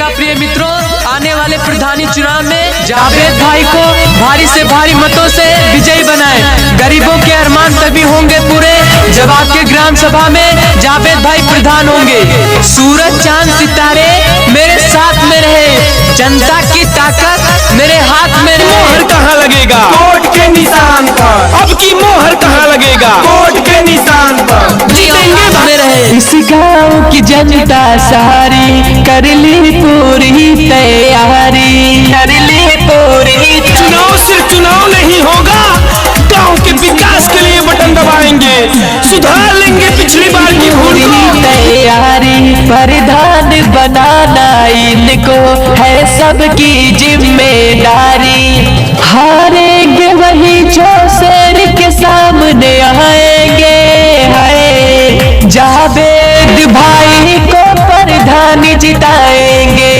देखा प्रिय मित्रों, आने वाले प्रधानी चुनाव में जावेद भाई को भारी से भारी मतों से विजयी बनाएं। गरीबों के अरमान तभी होंगे पूरे जब आपके ग्राम सभा में जावेद भाई प्रधान होंगे। सूरज चांद सितारे मेरे साथ में रहे, जनता की ताकत मेरे हाथ में रहे। मोहर कहाँ लगेगा? वोट के निशान पर। अब की मोहर कहाँ लगेगा? वोट के निशान पर। जीतेंगे में रहे। इस गाँव की जनता सारी कर ली पूरी तैयारी, कर ली पूरी। चुनाव सिर्फ चुनाव नहीं होगा, गांव के विकास के लिए बटन दबाएंगे, सुधार लेंगे पिछली बार की भूल को। तैयारी प्रधान बनाना इनको है सबकी जिम्मेदारी। हारेंगे वही जो शेर के सामने आएंगे, है जावेद भाई को प्रधान जिताएंगे।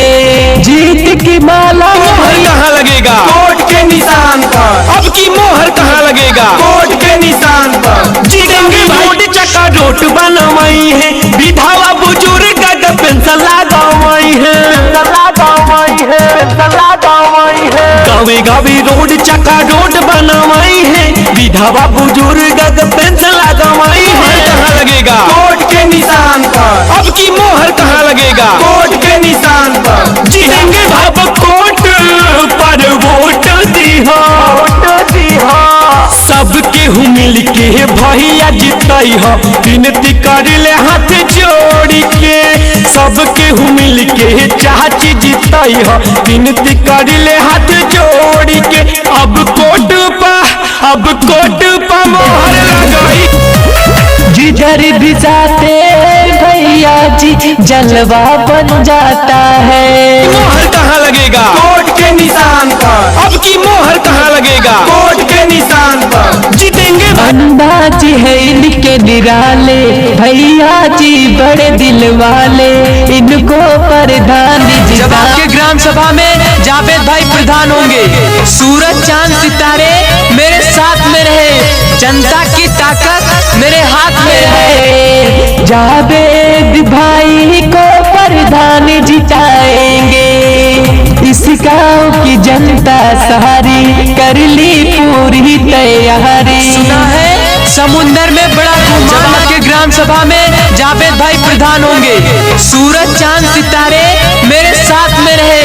जीत की माला मोहर कहाँ लगेगा? वोट के निशान पर। अब की मोहर कहाँ लगेगा? वोट के निशान पर। जीतेंगे भाई। चक्का रोड बनवाई है, विधवा बुजुर्ग का पेंशन लगावाई है, गाँवे गाँवे रोड चक्का रोड बनवाई है, विधवा बुजुर्ग का पेंशन लगावाई है। कहाँ लगेगा? वोट के निशान पर। अब की मोहर कहाँ लगेगा? वोट के निशान पर। जीतेंगे भाई। कोट पर वोट दिहा, सबके हूँ मिल के भैया जीतई हो, विनती कर ले हाथ जोड़ के। सबके हूँ मिल के चाची जीतई हो, विनती कर ले हाथ जोड़ के। अब कोट पा मोहर लगाई। जिधर भी जाते भैया जी जलवा बन जाता है। मोहर कहाँ लगेगा? वोट के निशान पर। अब की मोहर कहाँ लगेगा? वोट के निशान पर। जीतेंगे। अंदाजी है इनके निराले, भैया जी बड़े दिल वाले, इनको प्रधान जब आपके ग्राम सभा में जावेद भाई प्रधान होंगे। सूरज चांद सितारे मेरे साथ में रहे, जनता की ताकत मेरे हाथ में रहे। जावेद भाई को प्रधान जिताएंगे। इस गाँव की जनता सारी कर ली पूरी तैयारी। सुना है समुंदर में बड़ा घुमाव के ग्राम सभा में जावेद भाई प्रधान होंगे। सूरज चांद सितारे मेरे साथ में रहे,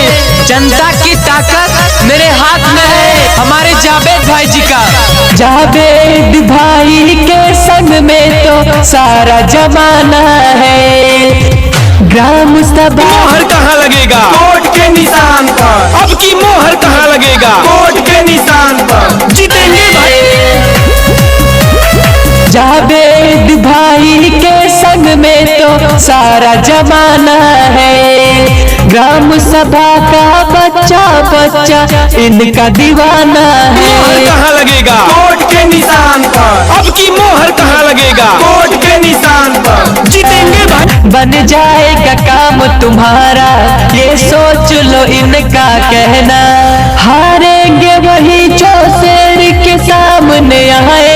जनता की ताकत मेरे हाथ में है। हमारे जावेद भाई जी का, जावेद भाई के संग में तो सारा जमाना है। ग्राम सभा मोहर कहाँ लगेगा? वोट के निशान पर। अब की मोहर कहाँ लगेगा? वोट के निशान पर। जीतेंगे भाई। जावेद भाई के संग में तो सारा जमाना है। ग्राम सभा का बच्चा इनका दीवाना है। मोहर कहाँ लगेगा? वोट के निशान पर। अब की मोहर कहाँ लगेगा? वोट के निशान पर। जीतेंगे भाई। बन जाएगा काम तुम्हारा, ये सोच लो इनका कहना। हारेंगे वही जो शेर के सामने आए,